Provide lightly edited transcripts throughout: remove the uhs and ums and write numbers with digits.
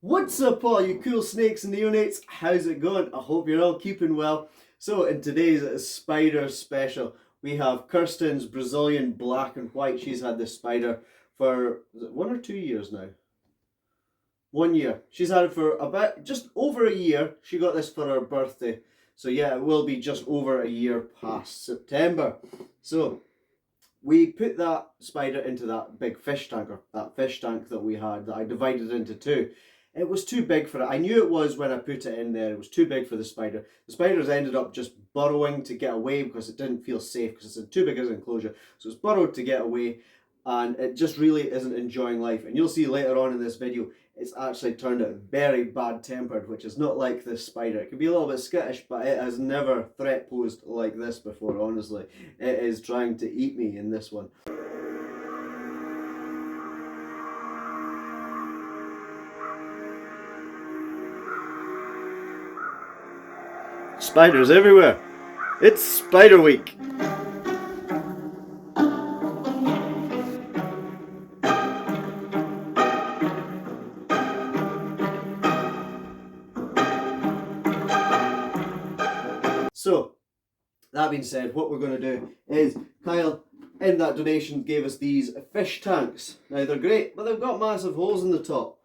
What's up all you cool snakes and neonates? How's it going? I hope you're all keeping well. So in today's spider special, we have Kirsten's Brazilian black and white. She's had this spider for, is it 1 or 2 years now? 1 year. She's had it for about just over a year. She got this for her birthday. So yeah, it will be just over a year past September. So we put that spider into that big fish tank, or that fish tank that we had that I divided into two. It was too big for it. I knew it was when I put it in there. It was too big for the spider. The spiders ended up just burrowing to get away because it didn't feel safe because it's too big as an enclosure. So it's burrowed to get away, and it just really isn't enjoying life. And you'll see later on in this video, it's actually turned out very bad tempered, which is not like this spider. It can be a little bit skittish, but it has never threat posed like this before, honestly. It is trying to eat me in this one. Spiders everywhere. It's Spider Week. So, that being said, what we're going to do is Kyle, in that donation, gave us these fish tanks. Now, they're great, but they've got massive holes in the top.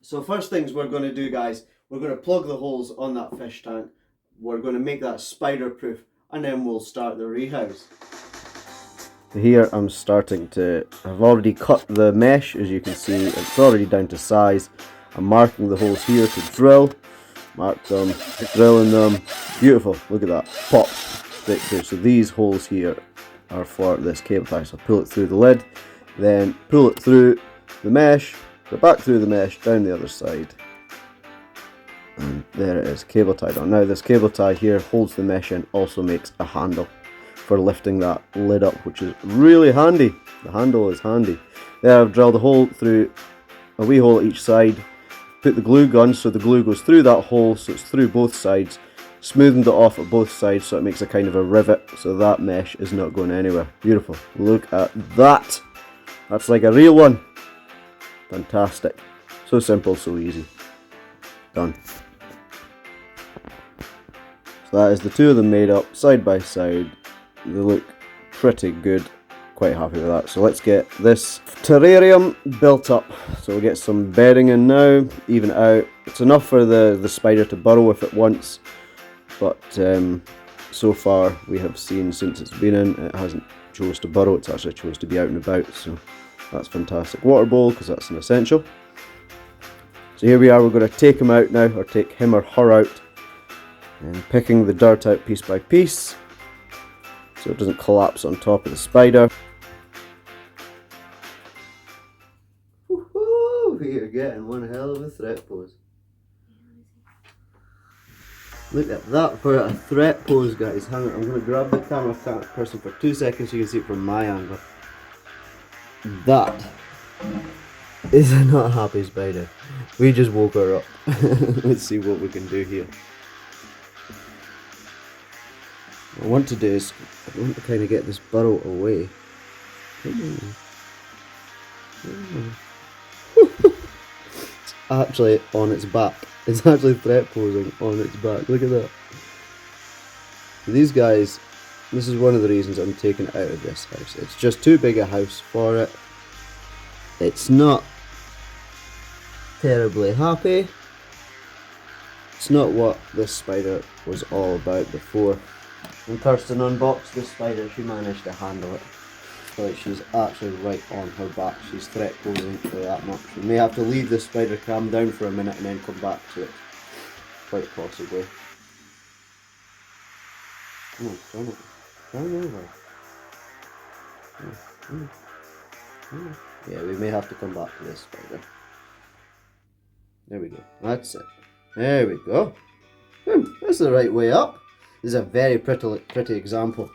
So first things we're going to do, guys, we're going to plug the holes on that fish tank. We're going to make that spider proof, and then we'll start the rehouse. Here I'm starting to, I've already cut the mesh, as you can see, it's already down to size. I'm marking the holes here to drill. Mark them, drilling them. Beautiful, look at that, pop, straight through. So these holes here are for this cable tie. So pull it through the lid, then pull it through the mesh, go back through the mesh, down the other side. And there it is, cable tied on. Now this cable tie here holds the mesh in, also makes a handle for lifting that lid up, which is really handy. The handle is handy. There I've drilled a hole through, a wee hole at each side, put the glue gun so the glue goes through that hole, so it's through both sides, smoothened it off at both sides so it makes a kind of a rivet, so that mesh is not going anywhere. Beautiful. Look at that. That's like a real one. Fantastic. So simple, so easy. Done. So that is the two of them made up side by side. They look pretty good. Quite happy with that. So let's get this terrarium built up. So we'll get some bedding in now, even it out. It's enough for the spider to burrow if it wants, but so far we have seen since it's been in, it hasn't chose to burrow, it's actually chose to be out and about, so that's fantastic. Water bowl, because that's an essential. So here we are, we're going to take him out now, or take him or her out, and picking the dirt out piece by piece so it doesn't collapse on top of the spider. Woohoo! You're getting one hell of a threat pose. Look at that for a threat pose, guys. Hang on, I'm going to grab the camera person for 2 seconds so you can see it from my angle. That is a not happy spider. We just woke her up. Let's see what we can do here. What I want to do is, I want to kind of get this burrow away. It's actually on its back. It's actually threat posing on its back. Look at that. These guys, this is one of the reasons I'm taking it out of this house. It's just too big a house for it. It's not terribly happy. It's not what this spider was all about before. When Kirsten unboxed this spider, she managed to handle it. But she's actually right on her back. She's threat posing for that much. We may have to leave this spider calm down for a minute and then come back to it. Quite possibly. Come on, come on. Turn over. Yeah, we may have to come back to this spider. There we go. That's it. There we go. That's the right way up. This is a very pretty example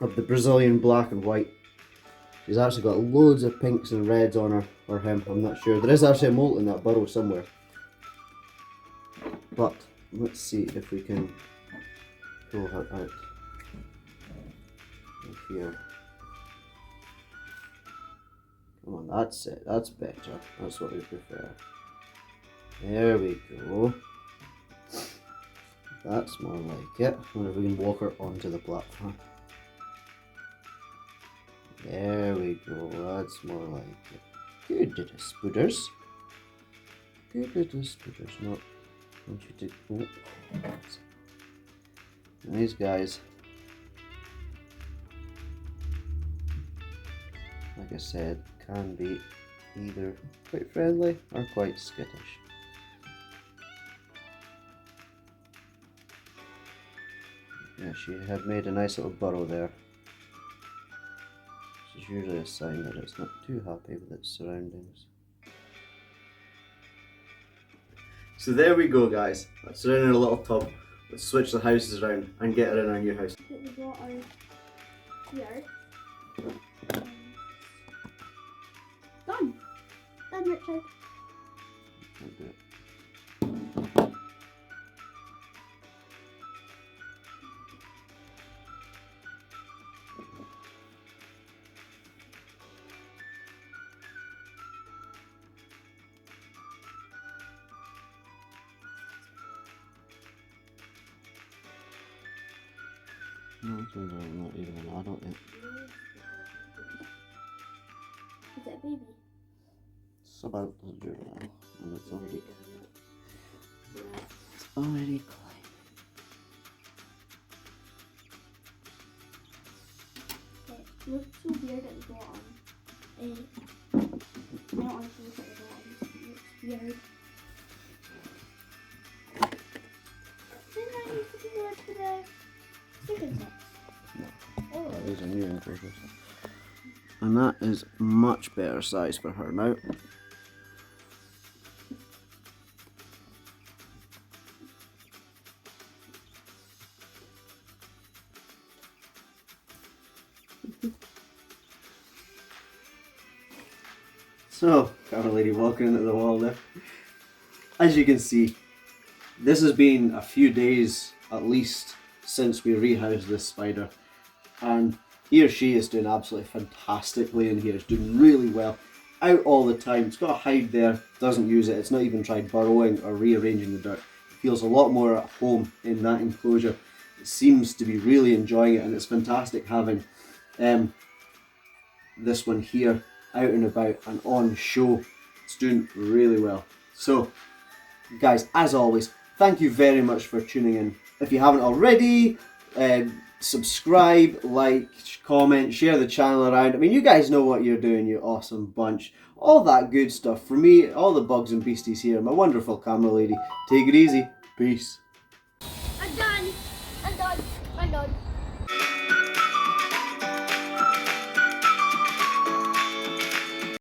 of the Brazilian black and white. She's actually got loads of pinks and reds on her, or him, I'm not sure. There is actually a molt in that burrow somewhere. But, let's see if we can pull her out. Here. Come on, that's it, that's better. That's what we prefer. There we go. That's more like it. I wonder if we can walk her onto the platform. There we go. That's more like it. Good little spooters. Good little spooters. No, I want you to. Oh. These guys, like I said, can be either quite friendly or quite skittish. Yeah, she had made a nice little burrow there. Which is usually a sign that it's not too happy with its surroundings. So there we go, guys. Let's her in a little tub. Let's switch the houses around and get her in our new house. We've got our yard. Done. Done, Richard. I'll do it. No, it's not even an adult yet. Is it a baby? It's about a juvenile, and it's already climbing. Okay, it looks so weird at the bottom. I don't want to look at the bottom. It looks weird. Didn't I used to do that to the chicken sets? Oh, these are new enclosures. And that is much better size for her now. So, camera lady walking into the wall there. As you can see, this has been a few days at least since we rehoused this spider, and here she is doing absolutely fantastically in here. It's doing really well, out all the time. It's got a hide there, doesn't use it. It's not even tried burrowing or rearranging the dirt. It feels a lot more at home in that enclosure. It seems to be really enjoying it, and it's fantastic having this one here out and about and on show. It's doing really well. So guys, as always, thank you very much for tuning in. If you haven't already, subscribe, like, comment, share the channel around. I mean, you guys know what you're doing, you awesome bunch. All that good stuff. For me, all the bugs and beasties here, my wonderful camera lady. Take it easy. Peace. I'm done. I'm done. I'm done.